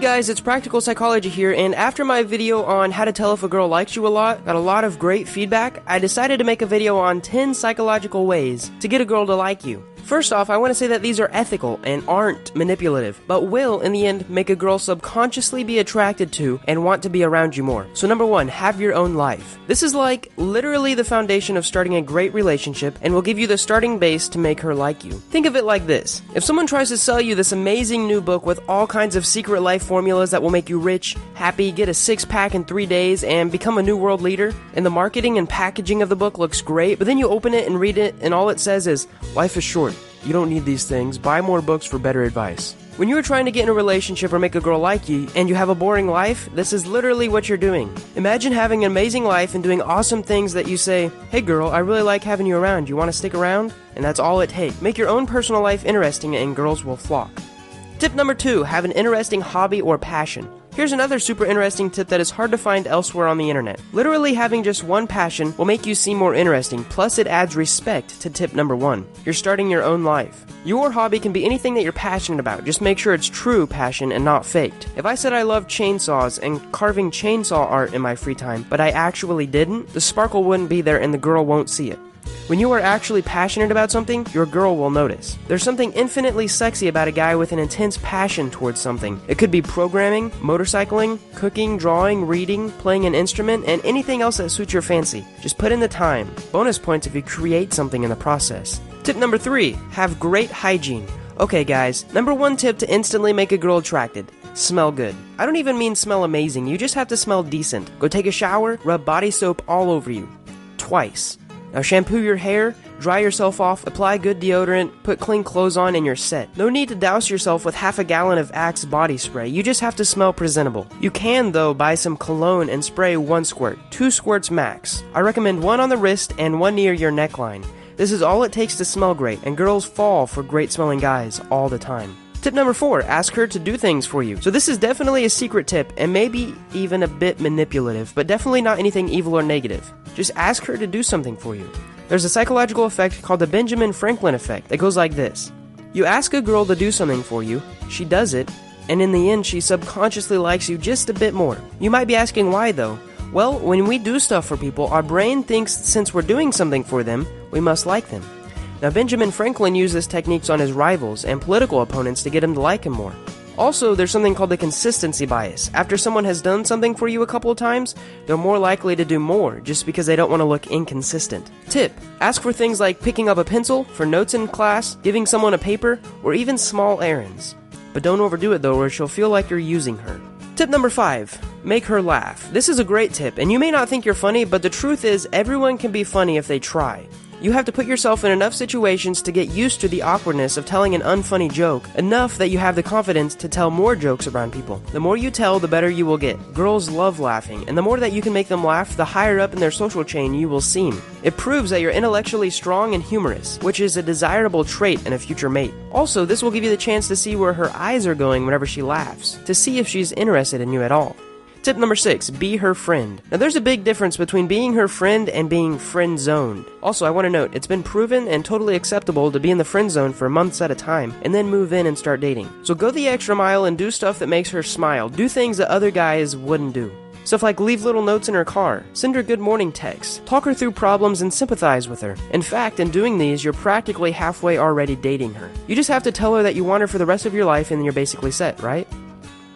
guys, it's Practical Psychology here, and after my video on how to tell if a girl likes you a lot, got a lot of great feedback, I decided to make a video on 10 psychological ways to get a girl to like you. First off, I want to say that these are ethical and aren't manipulative, but will, in the end, make a girl subconsciously be attracted to and want to be around you more. So number 1, have your own life. This is like literally the foundation of starting a great relationship and will give you the starting base to make her like you. Think of it like this. If someone tries to sell you this amazing new book with all kinds of secret life formulas that will make you rich, happy, get a six-pack in 3 days, and become a new world leader, and the marketing and packaging of the book looks great, but then you open it and read it and all it says is, life is short. You don't need these things. Buy more books for better advice. When you are trying to get in a relationship or make a girl like you, and you have a boring life, this is literally what you're doing. Imagine having an amazing life and doing awesome things that you say, hey girl, I really like having you around. You want to stick around? And that's all it takes. Make your own personal life interesting and girls will flock. Tip number 2, have an interesting hobby or passion. Here's another super interesting tip that is hard to find elsewhere on the internet. Literally having just one passion will make you seem more interesting, plus it adds respect to tip number 1. You're starting your own life. Your hobby can be anything that you're passionate about, just make sure it's true passion and not faked. If I said I love chainsaws and carving chainsaw art in my free time, but I actually didn't, the sparkle wouldn't be there and the girl won't see it. When you are actually passionate about something, your girl will notice. There's something infinitely sexy about a guy with an intense passion towards something. It could be programming, motorcycling, cooking, drawing, reading, playing an instrument, and anything else that suits your fancy. Just put in the time. Bonus points if you create something in the process. Tip number 3, have great hygiene. Okay guys, number 1 tip to instantly make a girl attracted. Smell good. I don't even mean smell amazing, you just have to smell decent. Go take a shower, rub body soap all over you. Twice. Now shampoo your hair, dry yourself off, apply good deodorant, put clean clothes on, and you're set. No need to douse yourself with half a gallon of Axe body spray, you just have to smell presentable. You can, though, buy some cologne and spray 1 squirt, 2 squirts max. I recommend 1 on the wrist and 1 near your neckline. This is all it takes to smell great, and girls fall for great smelling guys all the time. Tip number 4, ask her to do things for you. So this is definitely a secret tip, and maybe even a bit manipulative, but definitely not anything evil or negative. Just ask her to do something for you. There's a psychological effect called the Benjamin Franklin effect that goes like this. You ask a girl to do something for you, she does it, and in the end she subconsciously likes you just a bit more. You might be asking why though? Well, when we do stuff for people, our brain thinks since we're doing something for them, we must like them. Now, Benjamin Franklin used this techniques on his rivals and political opponents to get him to like him more. Also, there's something called the consistency bias. After someone has done something for you a couple of times, they're more likely to do more just because they don't want to look inconsistent. Tip: ask for things like picking up a pencil, for notes in class, giving someone a paper, or even small errands. But don't overdo it though, or she'll feel like you're using her. Tip number 5, make her laugh. This is a great tip, and you may not think you're funny, but the truth is everyone can be funny if they try. You have to put yourself in enough situations to get used to the awkwardness of telling an unfunny joke, enough that you have the confidence to tell more jokes around people. The more you tell, the better you will get. Girls love laughing, and the more that you can make them laugh, the higher up in their social chain you will seem. It proves that you're intellectually strong and humorous, which is a desirable trait in a future mate. Also, this will give you the chance to see where her eyes are going whenever she laughs, to see if she's interested in you at all. Tip number 6, be her friend. Now there's a big difference between being her friend and being friend-zoned. Also, I want to note, it's been proven and totally acceptable to be in the friend zone for months at a time, and then move in and start dating. So go the extra mile and do stuff that makes her smile. Do things that other guys wouldn't do. Stuff like leave little notes in her car, send her good morning texts, talk her through problems and sympathize with her. In fact, in doing these, you're practically halfway already dating her. You just have to tell her that you want her for the rest of your life and then you're basically set, right?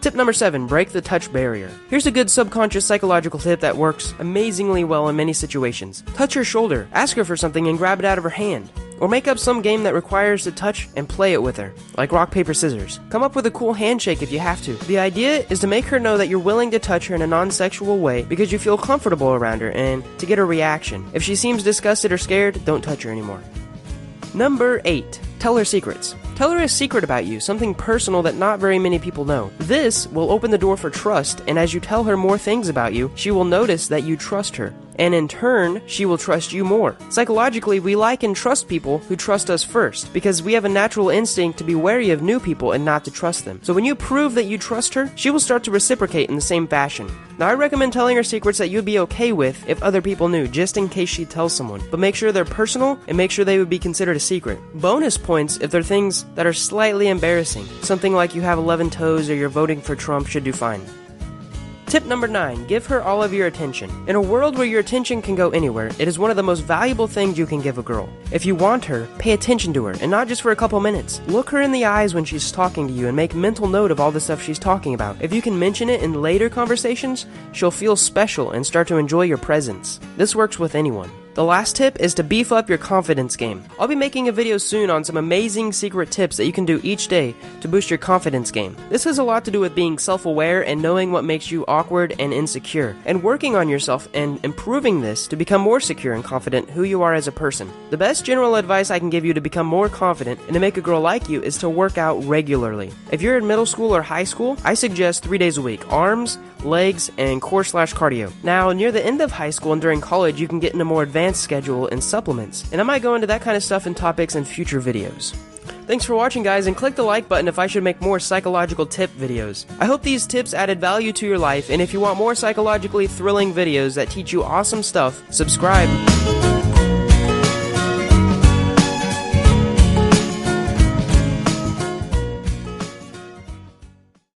Tip number 7, break the touch barrier. Here's a good subconscious psychological tip that works amazingly well in many situations. Touch her shoulder, ask her for something and grab it out of her hand. Or make up some game that requires to touch and play it with her, like rock, paper, scissors. Come up with a cool handshake if you have to. The idea is to make her know that you're willing to touch her in a non-sexual way because you feel comfortable around her and to get her reaction. If she seems disgusted or scared, don't touch her anymore. Number 8, tell her secrets. Tell her a secret about you, something personal that not very many people know. This will open the door for trust, and as you tell her more things about you, she will notice that you trust her. And in turn, she will trust you more. Psychologically, we like and trust people who trust us first, because we have a natural instinct to be wary of new people and not to trust them. So when you prove that you trust her, she will start to reciprocate in the same fashion. Now I recommend telling her secrets that you'd be okay with if other people knew, just in case she tells someone. But make sure they're personal and make sure they would be considered a secret. Bonus points if they're things that are slightly embarrassing. Something like you have 11 toes or you're voting for Trump should do fine. Tip number 9, give her all of your attention. In a world where your attention can go anywhere, it is one of the most valuable things you can give a girl. If you want her, pay attention to her, and not just for a couple minutes. Look her in the eyes when she's talking to you and make mental note of all the stuff she's talking about. If you can mention it in later conversations, she'll feel special and start to enjoy your presence. This works with anyone. The last tip is to beef up your confidence game. I'll be making a video soon on some amazing secret tips that you can do each day to boost your confidence game. This has a lot to do with being self-aware and knowing what makes you awkward and insecure, and working on yourself and improving this to become more secure and confident who you are as a person. The best general advice I can give you to become more confident and to make a girl like you is to work out regularly. If you're in middle school or high school, I suggest 3 days a week: arms, legs, and core/cardio. Now, near the end of high school and during college, you can get in a more advanced schedule and supplements, and I might go into that kind of stuff and topics in future videos. Thanks for watching, guys, and click the like button if I should make more psychological tip videos. I hope these tips added value to your life, and if you want more psychologically thrilling videos that teach you awesome stuff, subscribe.